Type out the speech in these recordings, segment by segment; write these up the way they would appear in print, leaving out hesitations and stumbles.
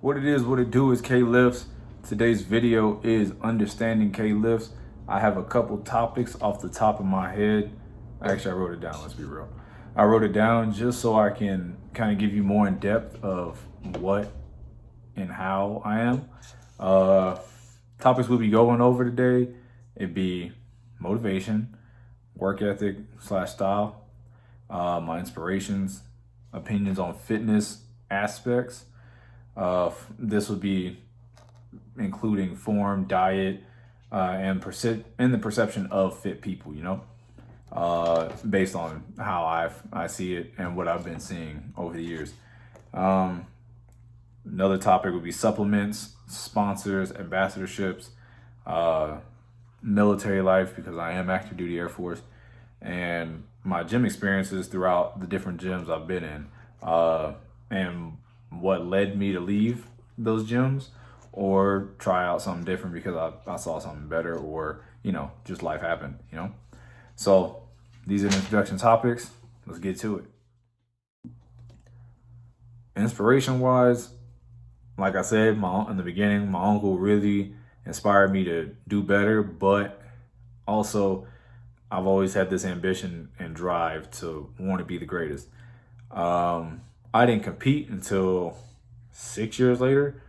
What it is, what it do is K-Lifts. Today's video is understanding K-Lifts. I have a couple topics off the top of my head. Actually, I wrote it down, let's be real. I wrote it down just so I can kind of give you more in depth of what and how I am. Topics we'll be going over today, it'd be motivation, work ethic / style, my inspirations, opinions on fitness aspects. This would be including form, diet, and the perception of fit people, based on how I see it and what I've been seeing over the years. Another topic would be supplements, sponsors, ambassadorships, military life, because I am active duty Air Force, and my gym experiences throughout the different gyms I've been in, and what led me to leave those gyms or try out something different because I saw something better, or, just life happened, So these are the introduction topics. Let's get to it. Inspiration wise, like I said, in the beginning, my uncle really inspired me to do better, but also I've always had this ambition and drive to want to be the greatest. I didn't compete until 6 years later,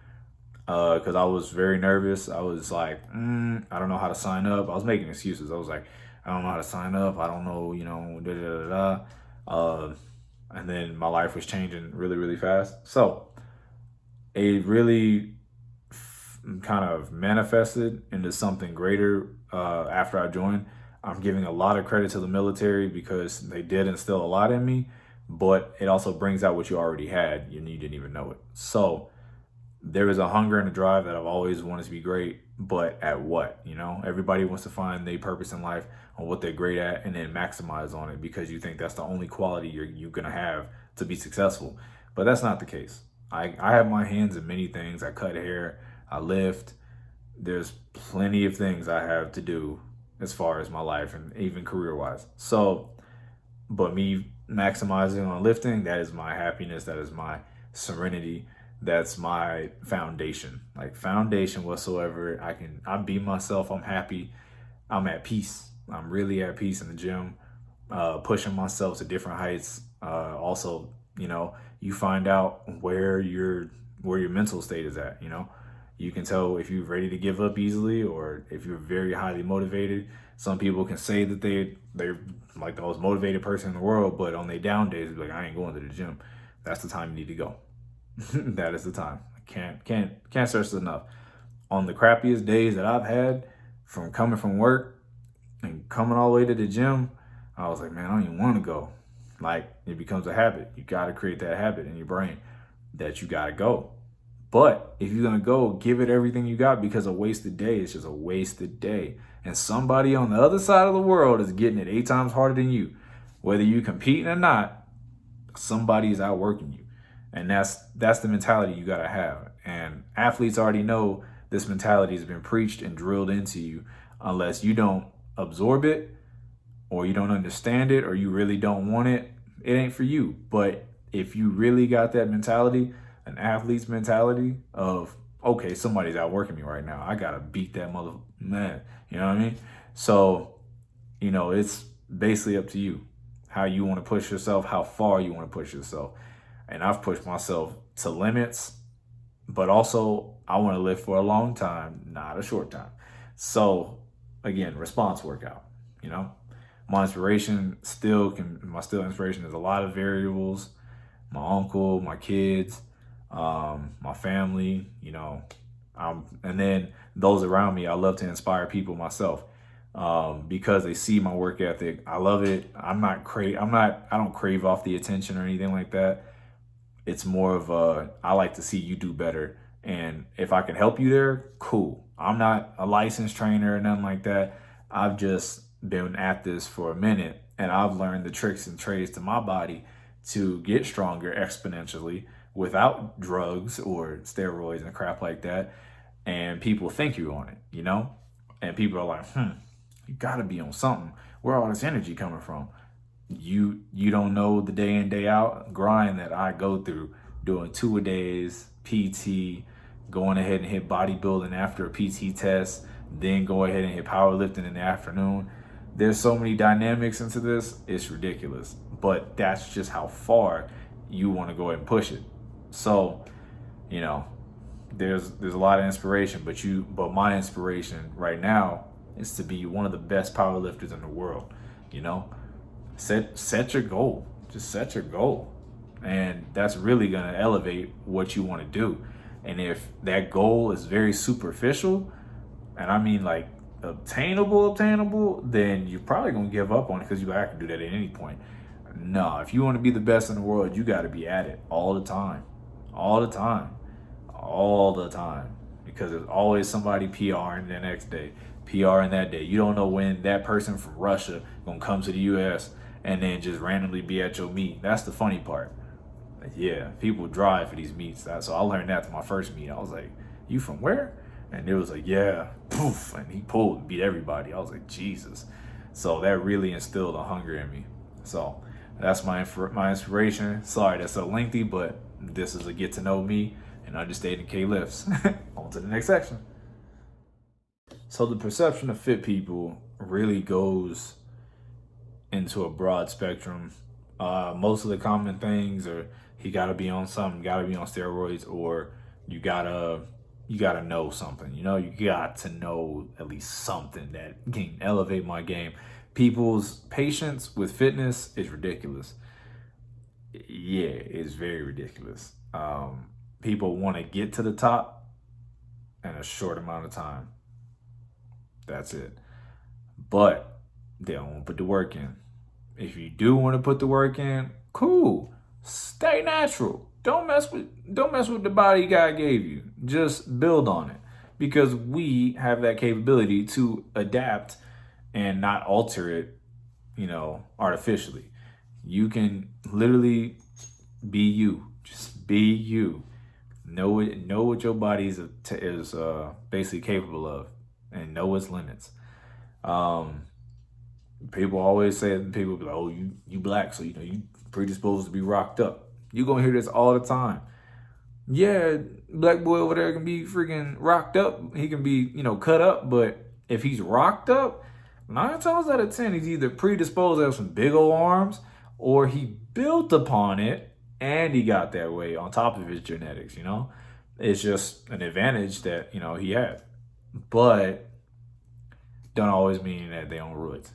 because I was very nervous. I was like, I don't know how to sign up. I was making excuses. I was like, I don't know how to sign up. I don't know, da da da da. And then my life was changing really, really fast. So it really kind of manifested into something greater after I joined. I'm giving a lot of credit to the military because they did instill a lot in me, but it also brings out what you already had and you didn't even know it. So there is a hunger and a drive that I've always wanted to be great, but at what? Everybody wants to find their purpose in life on what they're great at and then maximize on it because you think that's the only quality you're going to have to be successful. But that's not the case. I have my hands in many things. I cut hair, I lift. There's plenty of things I have to do as far as my life and even career-wise. So, but me maximizing on lifting, that is my happiness. That is my serenity. That's my foundation. Like foundation whatsoever. I be myself. I'm happy. I'm at peace. I'm really at peace in the gym, pushing myself to different heights. Also, you find out where your mental state is at. You can tell if you're ready to give up easily or if you're very highly motivated. Some people can say that they're like the most motivated person in the world, but on their down days, they're like, I ain't going to the gym. That's the time you need to go. That is the time. I can't stress it enough. On the crappiest days that I've had, from coming from work and coming all the way to the gym, I was like, man, I don't even want to go. Like, it becomes a habit. You got to create that habit in your brain that you got to go. But if you're going to go, give it everything you got, because a wasted day is just a wasted day. And somebody on the other side of the world is getting it 8 times harder than you. Whether you competing or not, somebody is outworking you. And that's the mentality you got to have. And athletes already know this mentality has been preached and drilled into you. Unless you don't absorb it or you don't understand it or you really don't want it, it ain't for you. But if you really got that mentality, an athlete's mentality of, okay, somebody's outworking me right now, I got to beat that man. You know what I mean? So, it's basically up to you how you want to push yourself, how far you want to push yourself. And I've pushed myself to limits, but also I want to live for a long time, not a short time. So again, response workout, my inspiration inspiration is a lot of variables. My uncle, my kids, my family, and then those around me. I love to inspire people myself, because they see my work ethic. I love it. I don't crave off the attention or anything like that. It's more of I like to see you do better. And if I can help you there, cool. I'm not a licensed trainer or nothing like that. I've just been at this for a minute and I've learned the tricks and trades to my body to get stronger exponentially without drugs or steroids and crap like that. And people think you're on it, And people are like, you gotta be on something. Where all this energy coming from? You don't know the day in, day out grind that I go through doing 2-a-days, PT, going ahead and hit bodybuilding after a PT test, then go ahead and hit powerlifting in the afternoon. There's so many dynamics into this, it's ridiculous. But that's just how far you want to go ahead and push it. So, you know, there's a lot of inspiration, but my inspiration right now is to be one of the best powerlifters in the world. You know, set your goal. Just set your goal, and that's really gonna elevate what you want to do. And if that goal is very superficial, and I mean like obtainable, then you're probably gonna give up on it because I can do that at any point. No, if you want to be the best in the world, you got to be at it all the time, all the time, all the time, because there's always somebody PRing the next day, PRing that day. You don't know when that person from Russia gonna come to the U.S. and then just randomly be at your meet. That's the funny part. Yeah, people drive for these meets. So I learned that to my first meet. I was like, "You from where?" And it was like, "Yeah," poof, and he pulled and beat everybody. I was like, Jesus. So that really instilled a hunger in me. So that's my inspiration. Sorry, that's so lengthy, but this is a get to know me and understanding K lifts. On to the next section. So the perception of fit people really goes into a broad spectrum. Most of the common things are he got to be on something, got to be on steroids, or you gotta know something. You know, you got to know at least something that can elevate my game. People's patience with fitness is ridiculous. Yeah, it's very ridiculous. People want to get to the top in a short amount of time. That's it. But they don't want to put the work in. If you do want to put the work in, cool. Stay natural. Don't mess with the body God gave you. Just build on it. Because we have that capability to adapt and not alter it, artificially. You can literally be you. Just be you. Know what your body is basically capable of, and know its limits. People always say, people be like, "Oh, you black, so you predisposed to be rocked up." You're gonna hear this all the time. Yeah, black boy over there can be freaking rocked up. He can be, cut up, but if he's rocked up, 9 times out of 10, he's either predisposed to have some big old arms, or he built upon it and he got that way on top of his genetics. It's just an advantage that he had, but don't always mean that they on roids.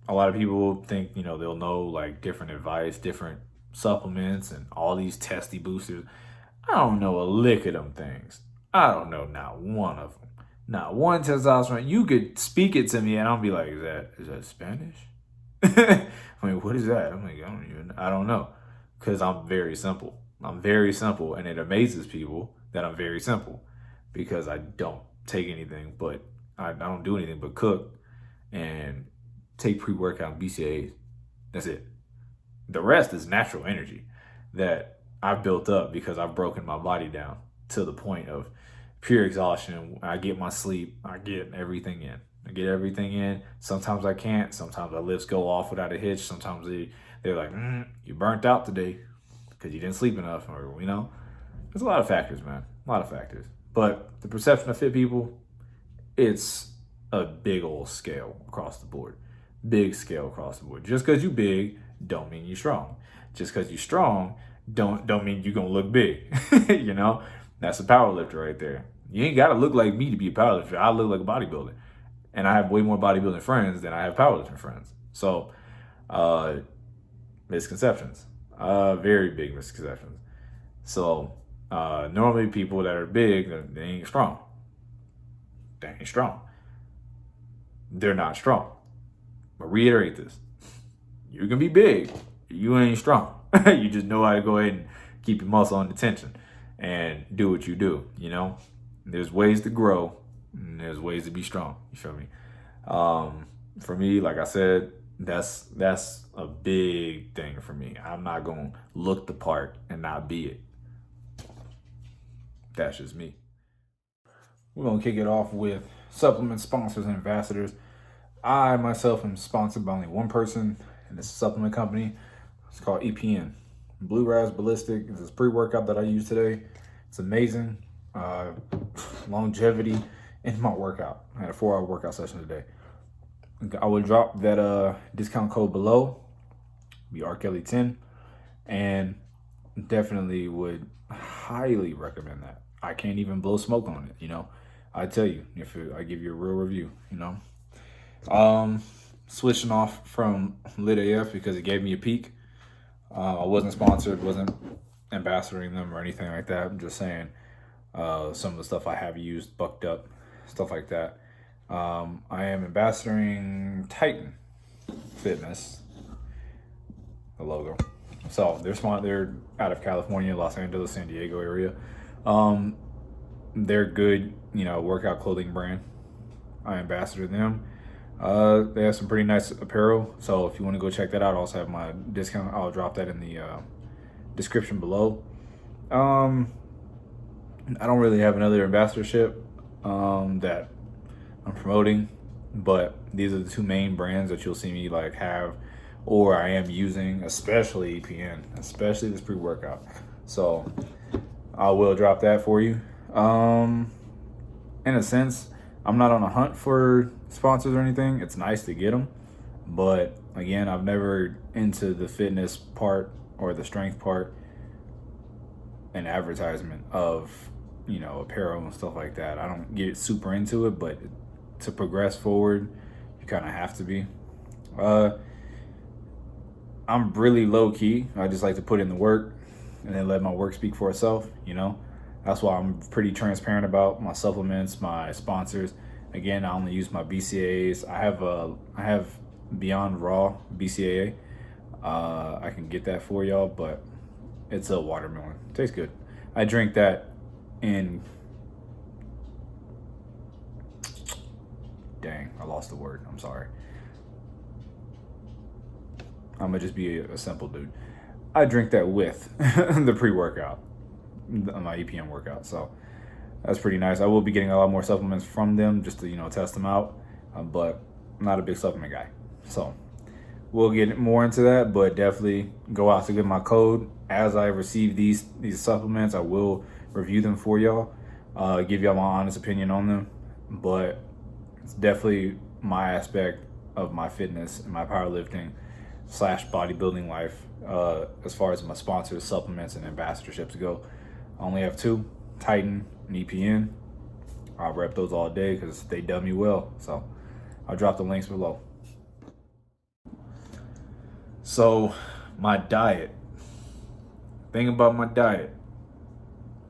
A lot of people think they'll know like different advice, different supplements, and all these testy boosters. I don't know a lick of them things. I don't know not one of them. Not one testosterone. You could speak it to me and I'll be like, is that Spanish? I mean, what is that? I'm like, I don't know. Because I'm very simple. I'm very simple, and it amazes people that I'm very simple because I don't take anything, but I don't do anything but cook and take pre-workout BCAAs. That's it. The rest is natural energy that I've built up because I've broken my body down to the point of pure exhaustion. I get my sleep. I get everything in. Sometimes I can't. Sometimes my lifts go off without a hitch. Sometimes they're like, you burnt out today because you didn't sleep enough. Or, there's a lot of factors, man. A lot of factors. But the perception of fit people, it's a big old scale across the board. Big scale across the board. Just because you big don't mean you're strong. Just because you're strong don't mean you're going to look big. That's a power lifter right there. You ain't got to look like me to be a power lifter. I look like a bodybuilder. And I have way more bodybuilding friends than I have powerlifting friends. So, misconceptions. Very big misconceptions. So, normally people that are big, they ain't strong. They ain't strong. They're not strong. But reiterate this. You can be big. You ain't strong. You just know how to go ahead and keep your muscle under tension and do what you do, There's ways to grow and there's ways to be strong. You feel me? For me, like I said, that's a big thing for me. I'm not going to look the part and not be it. That's just me. We're going to kick it off with supplement sponsors and ambassadors. I myself am sponsored by only one person, and it's a supplement company. It's called EPN. Blue Rise Ballistic is this pre-workout that I use today. It's amazing. Longevity in my workout. I had a 4-hour workout session today. I will drop that discount code below. Be R Kelly 10, and definitely would highly recommend that. I can't even blow smoke on it. I tell you, if I give you a real review. Switching off from Lit AF because it gave me a peak. I wasn't sponsored, wasn't ambassadoring them or anything like that. I'm just saying some of the stuff I have used, bucked up, stuff like that. I am ambassadoring Titan Fitness, the logo. So they're out of California, Los Angeles, San Diego area. They're good, workout clothing brand. I ambassador them. They have some pretty nice apparel. So if you want to go check that out, I also have my discount. I'll drop that in the description below. I don't really have another ambassadorship that I'm promoting, but these are the two main brands that you'll see me have, or I am using, especially EPN, especially this pre-workout. So I will drop that for you. In a sense, I'm not on a hunt for sponsors or anything. It's nice to get them, but again, I've never into the fitness part or the strength part and advertisement of apparel and stuff like that. I don't get super into it, but to progress forward, you kind of have to be. I'm really low key. I just like to put in the work and then let my work speak for itself. That's why I'm pretty transparent about my supplements, my sponsors. Again, I only use my BCAAs. I have Beyond Raw BCAA. I can get that for y'all, but it's a watermelon. It tastes good. I drink that in. Dang, I lost the word. I'm sorry. I'm gonna just be a simple dude. I drink that with the pre-workout, my EPM workout. So that's pretty nice. I will be getting a lot more supplements from them just to test them out, but I'm not a big supplement guy. So we'll get more into that, but definitely go out to get my code. As I receive these supplements, I will review them for y'all, give y'all my honest opinion on them. But it's definitely my aspect of my fitness and my powerlifting / bodybuilding life. As far as my sponsors, supplements, and ambassadorships go, I only have 2, Titan and EPN. I'll rep those all day because they done me well. So I'll drop the links below. So my diet. Thing about my diet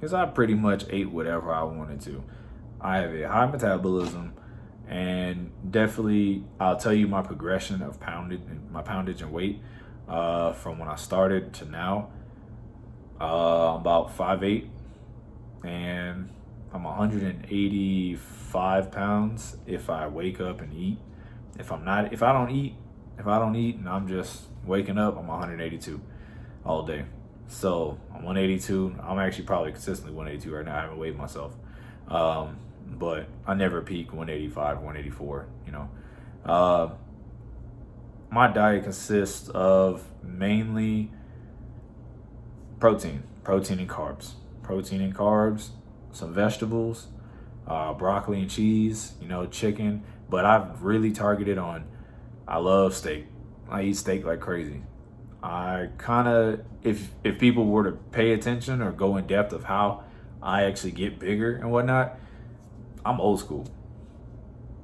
is I pretty much ate whatever I wanted to. I have a high metabolism, and definitely I'll tell you my progression of poundage and weight from when I started to now. I'm about 5'8", and I'm 185 pounds if I wake up and eat. If I don't eat and I'm just waking up, I'm 182 all day. So I'm 182. I'm actually probably consistently 182 right now. I haven't weighed myself. But I never peak 185, 184, My diet consists of mainly protein and carbs, some vegetables, broccoli and cheese, chicken. But I've really targeted on, I love steak. I eat steak like crazy. I kind of, if people were to pay attention or go in depth of how I actually get bigger and whatnot, I'm old school.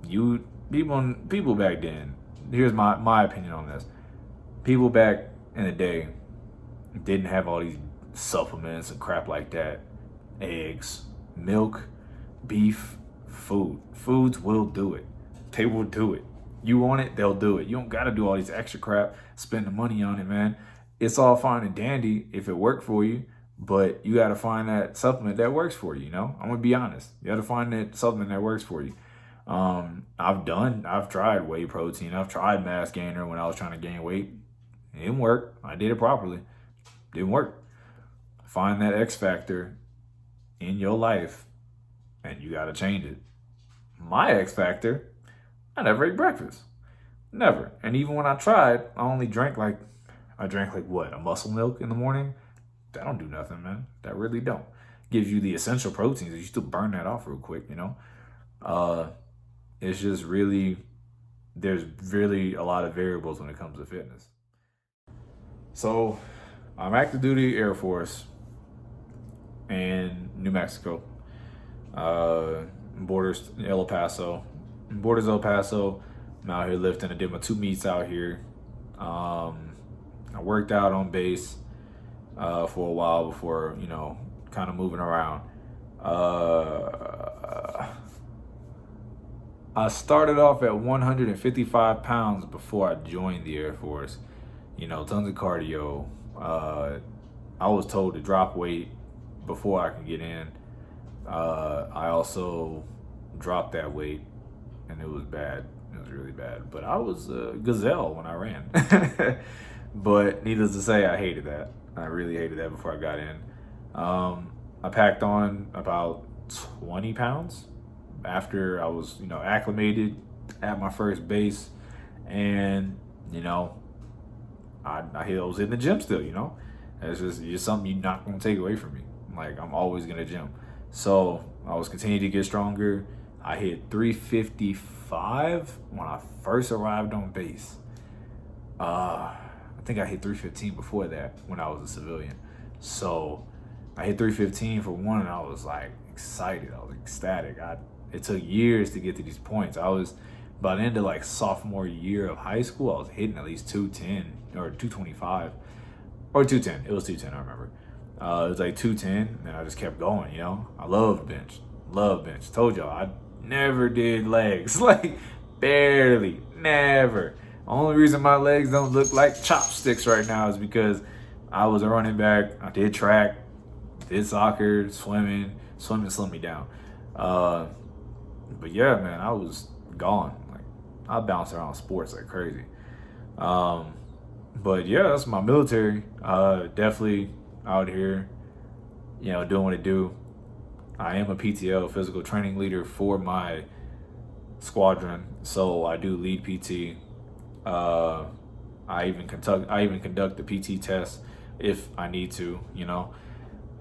People back then, here's my opinion on this. People back in the day didn't have all these supplements and crap like that. Eggs, milk, beef, foods will do it. They will do it. You want it, they'll do it. You don't gotta do all these extra crap, spend the money on it, man. It's all fine and dandy if it worked for you, but you gotta find that supplement that works for you, I'm gonna be honest. You gotta find that supplement that works for you. I've tried whey protein. I've tried mass gainer when I was trying to gain weight. It didn't work. I did it properly. Didn't work. Find that X factor in your life and you gotta change it. My X factor, I never ate breakfast. Never. And even when I tried, I only drank like I drank like what, a muscle milk in the morning. That don't do nothing, man. That really don't. Gives you the essential proteins. You still burn that off real quick, you know. Uh, it's just really, there's really a lot of variables when it comes to fitness. So I'm active duty Air Force in New Mexico. Borders El Paso. Borders El Paso. I'm out here lifting. I did my 2 meets out here. I worked out on base for a while before, you know, kind of moving around. I started off at 155 pounds before I joined the Air Force. You know, tons of cardio. I was told to drop weight before I could get in. I also dropped that weight, and it was bad. It was really bad. But I was a gazelle when I ran. But needless to say, I hated that. I really hated that before I got in. I packed on about 20 pounds after I was, you know, acclimated at my first base. And, you know, I was in the gym still, you know. It's just something you're not going to take away from me. Like, I'm always going to gym. So I was continuing to get stronger. I hit 355 when I first arrived on base. I think I hit 315 before that when I was a civilian. So I hit 315 for one, and I was like excited. I was ecstatic. It took years to get to these points. I was, by the end of like sophomore year of high school, I was hitting at least 210 or 225 or 210. It was 210, I remember. It was like 210, and I just kept going, you know. I love bench. Told y'all, I never did legs. Like, barely. Never. Only reason my legs don't look like chopsticks right now is because I was a running back. I did track, did soccer, swimming. Swimming slowed me down. But yeah, man, I was gone. Like, I bounced around sports like crazy. But yeah, that's my military. Definitely out here, you know, doing what it do. I am a PTL, physical training leader, for my squadron, so I do lead PT. I even conduct the PT test if I need to, you know.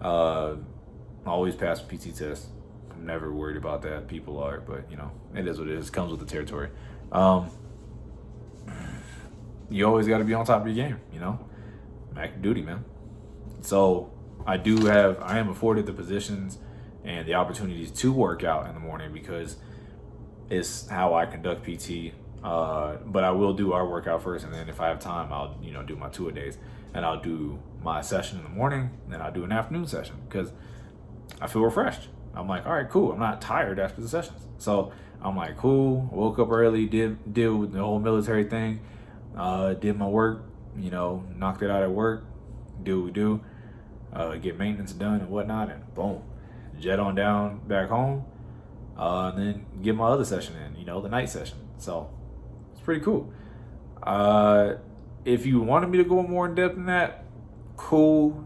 I always pass the PT test. I'm never worried about that. People are, but you know, it is what it is. It comes with the territory. You always got to be on top of your game, you know. Active duty, man. So I am afforded the positions and the opportunities to work out in the morning because it's how I conduct PT. But I will do our workout first, and then if I have time, I'll, you know, do my 2-a-days, and I'll do my session in the morning, and then I'll do an afternoon session because I feel refreshed. I'm like, all right, cool. I'm not tired after the sessions, so I'm like, cool. Woke up early, deal with the whole military thing, did my work, you know, knocked it out at work, do what we do, get maintenance done and whatnot, and boom, jet on down back home, and then get my other session in, you know, the night session. So it's pretty cool. If you wanted me to go more in depth than that, cool.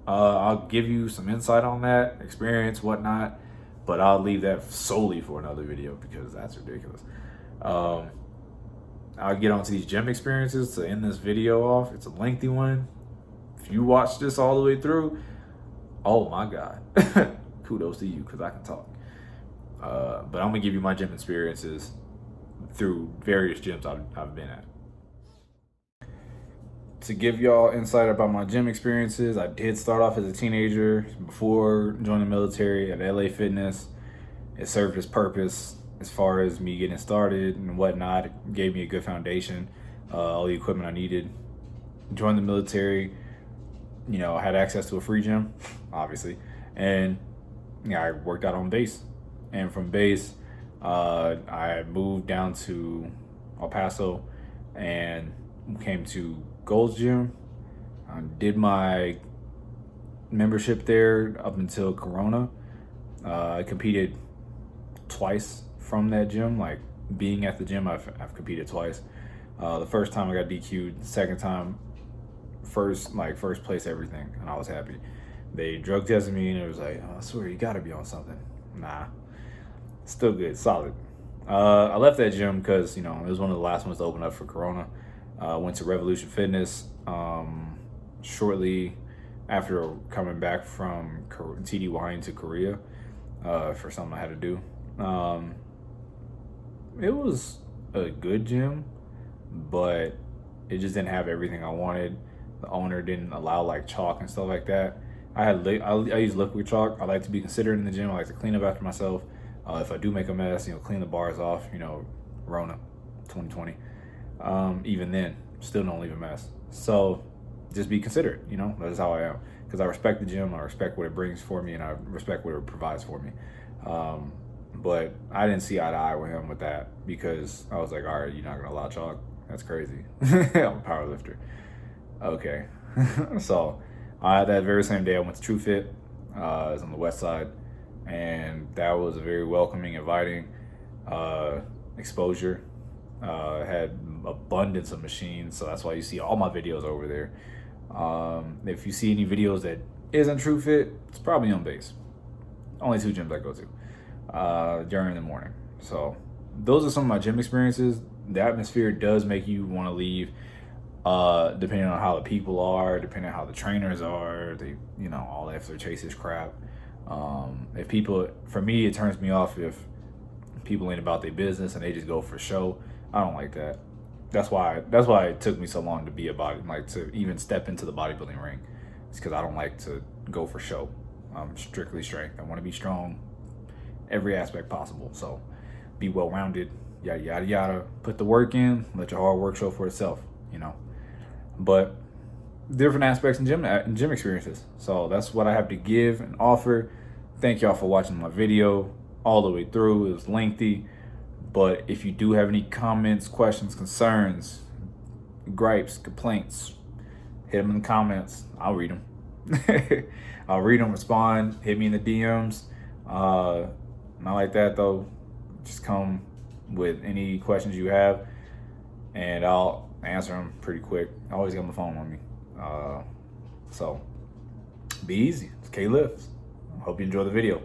I'll give you some insight on that, experience, whatnot, but I'll leave that solely for another video because that's ridiculous. I'll get onto these gym experiences to end this video off. It's a lengthy one. If you watch this all the way through, oh my God, kudos to you because I can talk. But I'm gonna give you my gym experiences through various gyms I've been at. To give y'all insight about my gym experiences, I did start off as a teenager before joining the military at LA Fitness. It served its purpose as far as me getting started and whatnot. It gave me a good foundation, all the equipment I needed. Joined the military, you know, I had access to a free gym, obviously, and yeah, I worked out on base. And from base, I moved down to El Paso and came to Gold's Gym. Did my membership there up until Corona. I competed twice from that gym. Like, being at the gym, I've competed twice. The first time I got DQ'd. The second time, first place everything, and I was happy. They drug tested me, and it was like, oh, I swear you gotta be on something. Nah, still good, solid. I left that gym because, you know, it was one of the last ones to open up for Corona. Went to Revolution Fitness shortly after coming back from TDYing to Korea for something I had to do. It was a good gym, but it just didn't have everything I wanted. The owner didn't allow like chalk and stuff like that. I use liquid chalk. I like to be considerate in the gym. I like to clean up after myself. If I do make a mess, clean the bars off. Rona, 2020. Even then, still don't leave a mess. So just be considerate. That's how I am, because I respect the gym. I respect what it brings for me, and I respect what it provides for me. But I didn't see eye to eye with him with that, because I was like, all right, you're not gonna allow chalk? That's crazy. I'm a power lifter. Okay. So that very same day I went to True Fit. It was on the west side, and that was a very welcoming, inviting exposure. Had abundance of machines, so that's why you see all my videos over there. If you see any videos that isn't True Fit, it's probably on base. Only 2 gyms I go to during the morning. So those are some of my gym experiences. The atmosphere does make you want to leave, depending on how the people are, depending on how the trainers are. They, all that flirtatious crap. If people, for me, it turns me off if people ain't about their business and they just go for show. I don't like that. That's why it took me so long to be a to even step into the bodybuilding ring. It's because I don't like to go for show. I'm strictly strength. I want to be strong, every aspect possible. So be well-rounded, yada, yada, yada. Put the work in, let your hard work show for itself, But different aspects in gym experiences. So that's what I have to give and offer. Thank y'all for watching my video all the way through. It was lengthy. But if you do have any comments, questions, concerns, gripes, complaints, hit them in the comments. I'll read them. I'll read them, respond, hit me in the DMs. Not like that though. Just come with any questions you have, and I'll answer them pretty quick. I always got my phone on me. So be easy. It's K Lifts. Hope you enjoy the video.